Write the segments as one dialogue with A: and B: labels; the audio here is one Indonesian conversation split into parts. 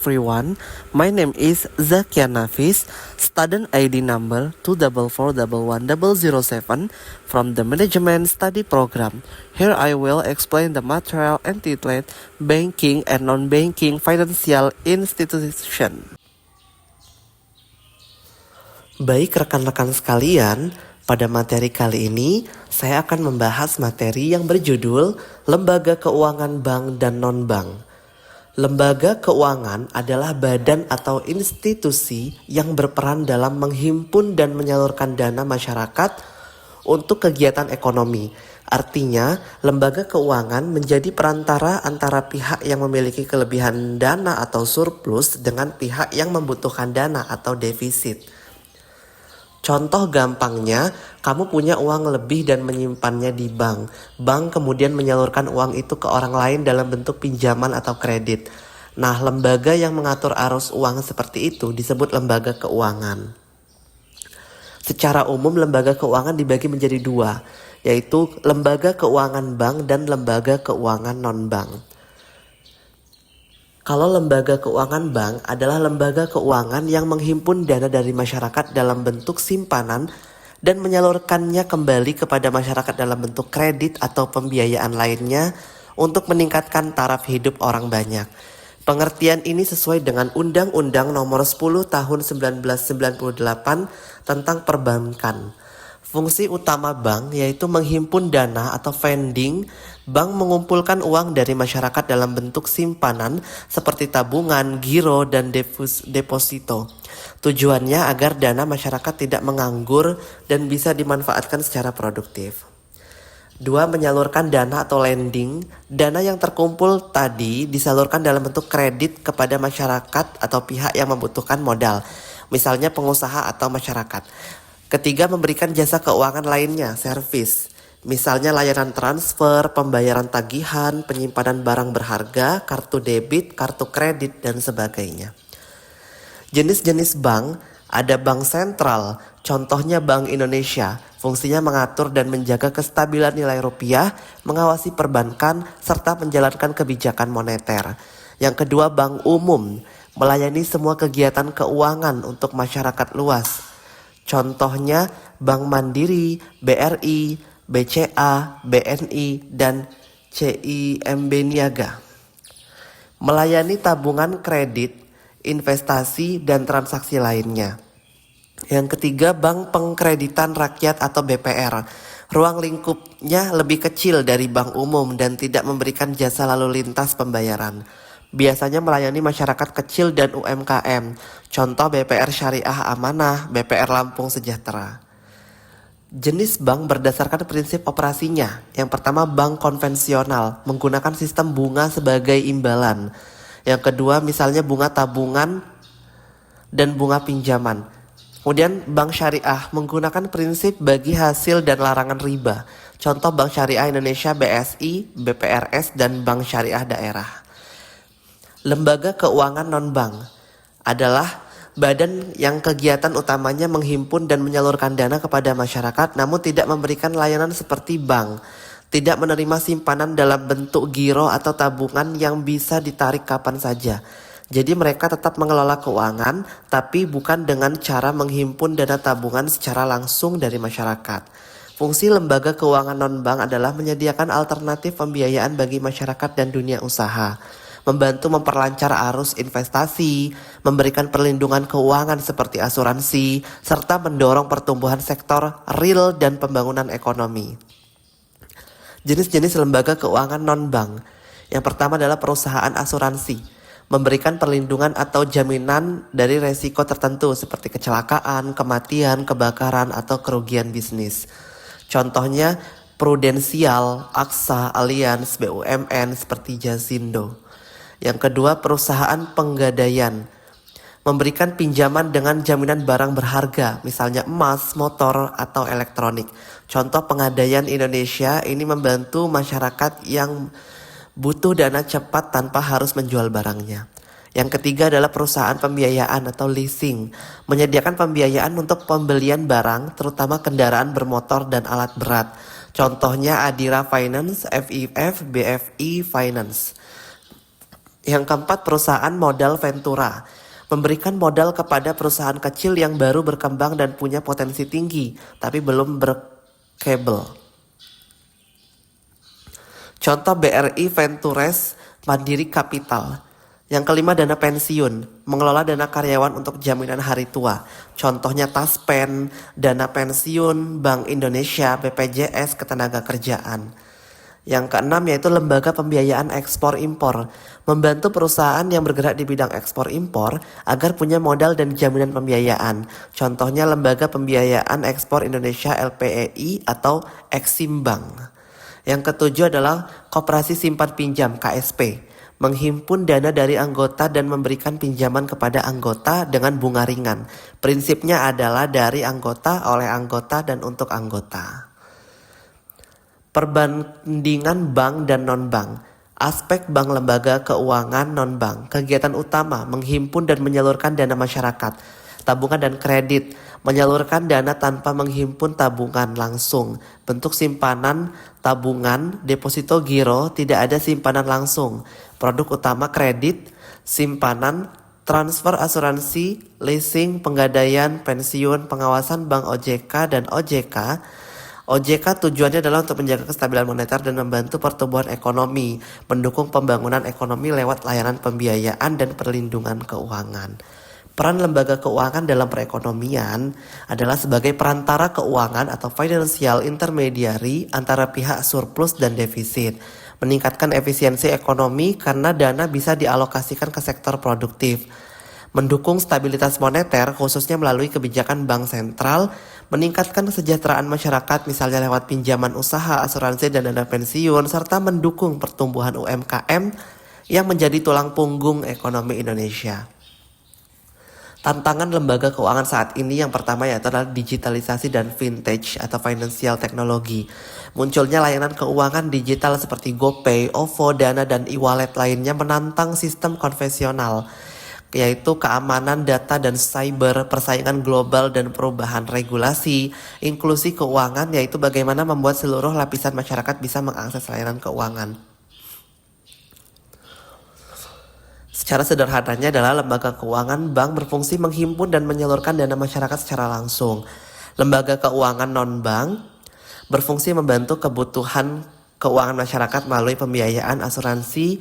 A: everyone, my name is Zakia Nafis, student ID number 244111007 from the Management Study Program. Here I will explain the material entitled Banking and Non-Banking Financial Institution. Baik rekan-rekan sekalian, pada materi kali ini saya akan membahas materi yang berjudul Lembaga Keuangan Bank dan Non-Bank. Lembaga keuangan adalah badan atau institusi yang berperan dalam menghimpun dan menyalurkan dana masyarakat untuk kegiatan ekonomi. Artinya, lembaga keuangan menjadi perantara antara pihak yang memiliki kelebihan dana atau surplus dengan pihak yang membutuhkan dana atau defisit. Contoh gampangnya, kamu punya uang lebih dan menyimpannya di bank. Bank kemudian menyalurkan uang itu ke orang lain dalam bentuk pinjaman atau kredit. Nah, lembaga yang mengatur arus uang seperti itu disebut lembaga keuangan. Secara umum, lembaga keuangan dibagi menjadi dua, yaitu lembaga keuangan bank dan lembaga keuangan non-bank. Kalau lembaga keuangan bank adalah lembaga keuangan yang menghimpun dana dari masyarakat dalam bentuk simpanan dan menyalurkannya kembali kepada masyarakat dalam bentuk kredit atau pembiayaan lainnya untuk meningkatkan taraf hidup orang banyak. Pengertian ini sesuai dengan Undang-Undang Nomor 10 Tahun 1998 tentang Perbankan. Fungsi utama bank yaitu menghimpun dana atau funding. Bank mengumpulkan uang dari masyarakat dalam bentuk simpanan seperti tabungan, giro, dan deposito. Tujuannya agar dana masyarakat tidak menganggur dan bisa dimanfaatkan secara produktif. 2. Menyalurkan dana atau lending. Dana yang terkumpul tadi disalurkan dalam bentuk kredit kepada masyarakat atau pihak yang membutuhkan modal, misalnya pengusaha atau masyarakat. 3. Memberikan jasa keuangan lainnya, servis. Misalnya layanan transfer, pembayaran tagihan, penyimpanan barang berharga, kartu debit, kartu kredit, dan sebagainya. Jenis-jenis bank, ada bank sentral, contohnya Bank Indonesia. Fungsinya mengatur dan menjaga kestabilan nilai rupiah, mengawasi perbankan, serta menjalankan kebijakan moneter. Yang kedua, bank umum, melayani semua kegiatan keuangan untuk masyarakat luas. Contohnya Bank Mandiri, BRI, BCA, BNI, dan CIMB Niaga. Melayani tabungan kredit, investasi, dan transaksi lainnya. Yang ketiga, Bank Pengkreditan Rakyat atau BPR. Ruang lingkupnya lebih kecil dari bank umum dan tidak memberikan jasa lalu lintas pembayaran. Biasanya melayani masyarakat kecil dan UMKM. Contoh BPR Syariah Amanah, BPR Lampung Sejahtera. Jenis bank berdasarkan prinsip operasinya. Yang pertama, bank konvensional, menggunakan sistem bunga sebagai imbalan. Yang kedua, misalnya bunga tabungan dan bunga pinjaman. Kemudian bank syariah, menggunakan prinsip bagi hasil dan larangan riba. Contoh Bank Syariah Indonesia BSI, BPRS, dan Bank Syariah Daerah. Lembaga keuangan non-bank adalah badan yang kegiatan utamanya menghimpun dan menyalurkan dana kepada masyarakat namun tidak memberikan layanan seperti bank. Tidak menerima simpanan dalam bentuk giro atau tabungan yang bisa ditarik kapan saja. Jadi mereka tetap mengelola keuangan tapi bukan dengan cara menghimpun dana tabungan secara langsung dari masyarakat. Fungsi lembaga keuangan non-bank adalah menyediakan alternatif pembiayaan bagi masyarakat dan dunia usaha. Membantu memperlancar arus investasi, memberikan perlindungan keuangan seperti asuransi, serta mendorong pertumbuhan sektor real dan pembangunan ekonomi. Jenis-jenis lembaga keuangan non-bank. Yang pertama adalah perusahaan asuransi, memberikan perlindungan atau jaminan dari resiko tertentu seperti kecelakaan, kematian, kebakaran, atau kerugian bisnis. Contohnya Prudensial, Aksa, Allianz, BUMN seperti Jasindo. Yang kedua, perusahaan penggadaian, memberikan pinjaman dengan jaminan barang berharga, misalnya emas, motor, atau elektronik. Contoh Pegadaian Indonesia ini membantu masyarakat yang butuh dana cepat tanpa harus menjual barangnya. Yang ketiga adalah perusahaan pembiayaan atau leasing, menyediakan pembiayaan untuk pembelian barang, terutama kendaraan bermotor dan alat berat. Contohnya Adira Finance, FIF, BFI Finance. Yang keempat, perusahaan modal ventura. Memberikan modal kepada perusahaan kecil yang baru berkembang dan punya potensi tinggi, tapi belum berkabel. Contoh BRI Ventures Mandiri Capital. Yang kelima, dana pensiun. Mengelola dana karyawan untuk jaminan hari tua. Contohnya Taspen, dana pensiun, Bank Indonesia, BPJS Ketenagakerjaan. Yang keenam yaitu lembaga pembiayaan ekspor impor. Membantu perusahaan yang bergerak di bidang ekspor impor agar punya modal dan jaminan pembiayaan. Contohnya lembaga pembiayaan ekspor Indonesia LPEI atau Exim Bank. Yang ketujuh adalah koperasi simpan pinjam KSP. Menghimpun dana dari anggota dan memberikan pinjaman kepada anggota dengan bunga ringan. Prinsipnya adalah dari anggota, oleh anggota, dan untuk anggota. Perbandingan bank dan non-bank. Aspek bank lembaga keuangan non-bank. Kegiatan utama menghimpun dan menyalurkan dana masyarakat. Tabungan dan kredit. Menyalurkan dana tanpa menghimpun tabungan langsung. Bentuk simpanan, tabungan, deposito giro, tidak ada simpanan langsung. Produk utama kredit, simpanan, transfer asuransi, leasing, penggadaian, pensiun, pengawasan bank OJK dan OJK. OJK tujuannya adalah untuk menjaga kestabilan moneter dan membantu pertumbuhan ekonomi, mendukung pembangunan ekonomi lewat layanan pembiayaan dan perlindungan keuangan. Peran lembaga keuangan dalam perekonomian adalah sebagai perantara keuangan atau financial intermediary antara pihak surplus dan defisit, meningkatkan efisiensi ekonomi karena dana bisa dialokasikan ke sektor produktif, mendukung stabilitas moneter khususnya melalui kebijakan bank sentral, meningkatkan kesejahteraan masyarakat misalnya lewat pinjaman usaha, asuransi, dan dana pensiun, serta mendukung pertumbuhan UMKM yang menjadi tulang punggung ekonomi Indonesia. Tantangan lembaga keuangan saat ini yang pertama yaitu adalah digitalisasi dan vintage atau financial technology. Munculnya layanan keuangan digital seperti GoPay, OVO, Dana, dan e-wallet lainnya menantang sistem konvensional, yaitu keamanan data dan cyber, persaingan global dan perubahan regulasi, inklusi keuangan, yaitu bagaimana membuat seluruh lapisan masyarakat bisa mengakses layanan keuangan. Secara sederhananya adalah lembaga keuangan bank berfungsi menghimpun dan menyalurkan dana masyarakat secara langsung. Lembaga keuangan non-bank berfungsi membantu kebutuhan keuangan masyarakat melalui pembiayaan, asuransi,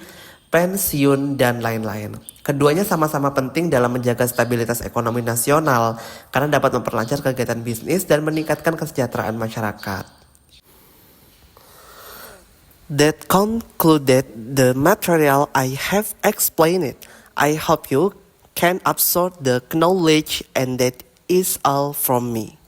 A: pensiun, dan lain-lain. Keduanya sama-sama penting dalam menjaga stabilitas ekonomi nasional karena dapat memperlancar kegiatan bisnis dan meningkatkan kesejahteraan masyarakat. That concluded the material I have explained. I hope you can absorb the knowledge, and that is all from me.